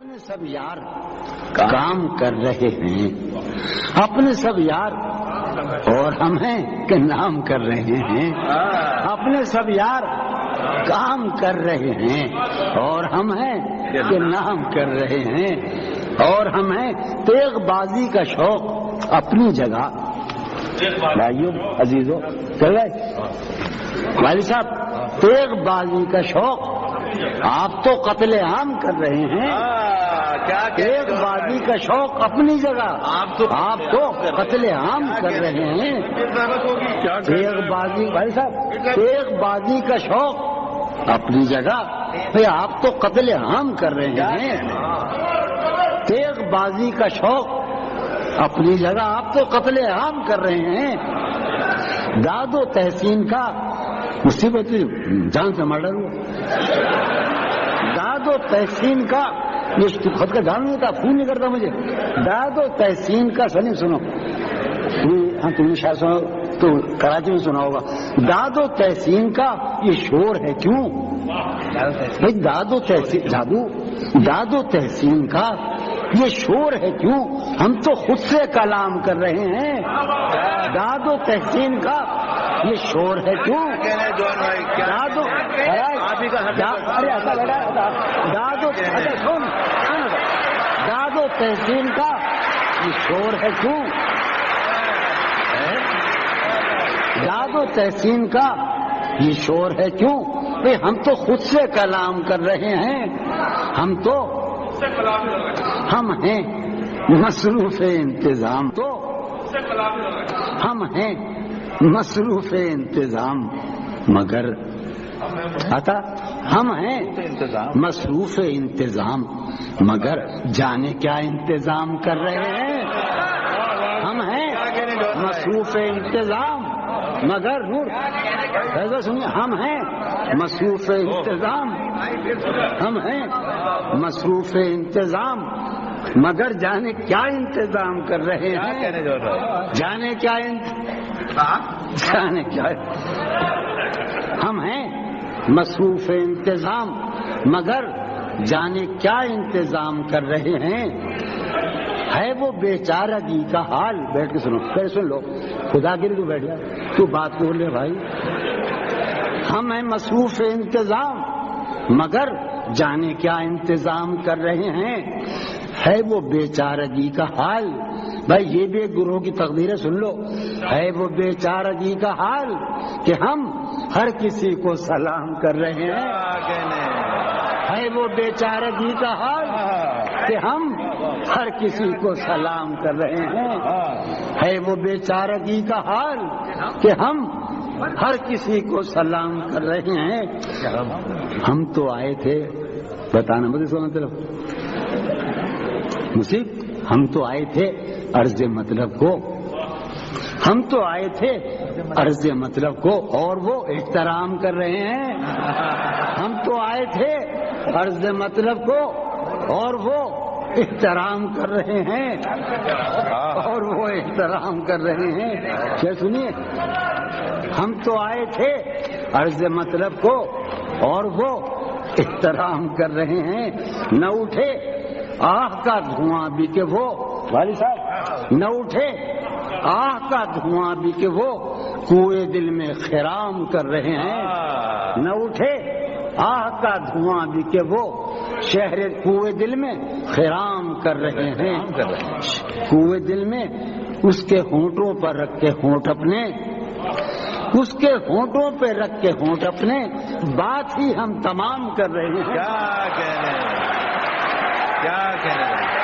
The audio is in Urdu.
اپنے سب یار کام کر رہے ہیں، اپنے سب یار اور ہم ہیں کہ نام کر رہے ہیں، اپنے سب یار کام کر رہے ہیں اور ہم ہیں کہ نام کر رہے ہیں، اور ہم ہیں تیغ بازی کا شوق اپنی جگہ۔ بھائیو عزیزو چل رہے بھائی صاحب، تیغ بازی کا شوق آپ تو قتل عام کر رہے ہیں، تیغ بازی کا شوق اپنی جگہ آپ تو قتل عام کر رہے ہیں۔ تیغ بازی بھائی صاحب، تیغ بازی کا شوق اپنی جگہ آپ تو قتل عام کر رہے ہیں، تیغ بازی کا شوق اپنی جگہ آپ تو قتل عام کر رہے ہیں۔ داد و تحسین کا مصیبت جان سے مرڈر ہوا، داد و تحسین کا یہ خود کا جان نہیں تھا، فون نہیں کرتا مجھے۔ داد و تحسین کا سنی سنو، ہاں تم نے شاید سنا تو کراچی میں سنا ہوگا، داد و تحسین کا یہ شور ہے کیوں؟ داد و تحسین جادو، داد و تحسین کا یہ شور ہے کیوں؟ ہم تو خود سے کلام کر رہے ہیں، داد و تحسین کا یہ شور ہے کیوں؟ داد و داد و تحسین کا یہ شور ہے کیوں؟ داد و تحسین کا یہ شور ہے کیوں؟ ہم تو خود سے کلام کر رہے ہیں، ہم ہیں مصروف انتظام، تو ہم ہیں مصروف انتظام مگر آتا ہم ہیں مصروف انتظام مگر جانے کیا انتظام کر رہے ہیں۔ ہم ہیں مصروف انتظام مگر نور ایسا سنیے، ہم ہیں مصروف انتظام، ہم ہیں مصروف انتظام مگر جانے کیا انتظام کر رہے ہیں۔ جانے کیا جانے کیا ہم ہیں مصروف انتظام مگر جانے کیا انتظام کر رہے ہیں۔ ہے وہ بیچارگی کا حال، بیٹھ کے سنو، پھر سن لو، خدا کے لیے تو بیٹھ جا، تو بات بول لے بھائی۔ ہم ہیں مصروف انتظام مگر جانے کیا انتظام کر رہے ہیں۔ ہے وہ بیچارگی کا حال، بھائی یہ بھی ایک گروہ کی تقدیر ہے، سن لو۔ ہے وہ بیچارگی کا حال کہ ہم ہر کسی کو سلام کر رہے ہیں۔ ہے وہ بیچارگی کا حال کہ ہم ہر کسی کو سلام کر رہے ہیں۔ ہے وہ بیچارگی کا حال کہ ہم ہر کسی کو سلام کر رہے ہیں۔ ہم تو آئے تھے، بتانا مجھے سونا طرف مصیب، ہم تو آئے تھے عرض مطلب کو، ہم تو آئے تھے عرض مطلب کو اور وہ احترام کر رہے ہیں۔ ہم تو آئے تھے عرض مطلب کو اور وہ احترام کر رہے ہیں، اور وہ احترام کر رہے ہیں۔ کیا سنیے، ہم تو آئے تھے عرض مطلب کو اور وہ احترام کر رہے ہیں۔ نہ اٹھے آہ کا دھواں بھی کہ وہ والد صاحب، نہ اٹھے آہ کا دھواں بھی کہ وہ کوئے دل میں خرام کر رہے ہیں۔ نہ اٹھے آہ کا دھواں بھی کہ وہ شہر کوئے دل میں خرام کر رہے ہیں۔ کوئے دل میں اس کے ہونٹوں پر رکھ کے ہونٹ اپنے، اس کے ہونٹوں پہ رکھ کے ہونٹ اپنے، بات ہی ہم تمام کر رہے ہیں۔ کیا کہنے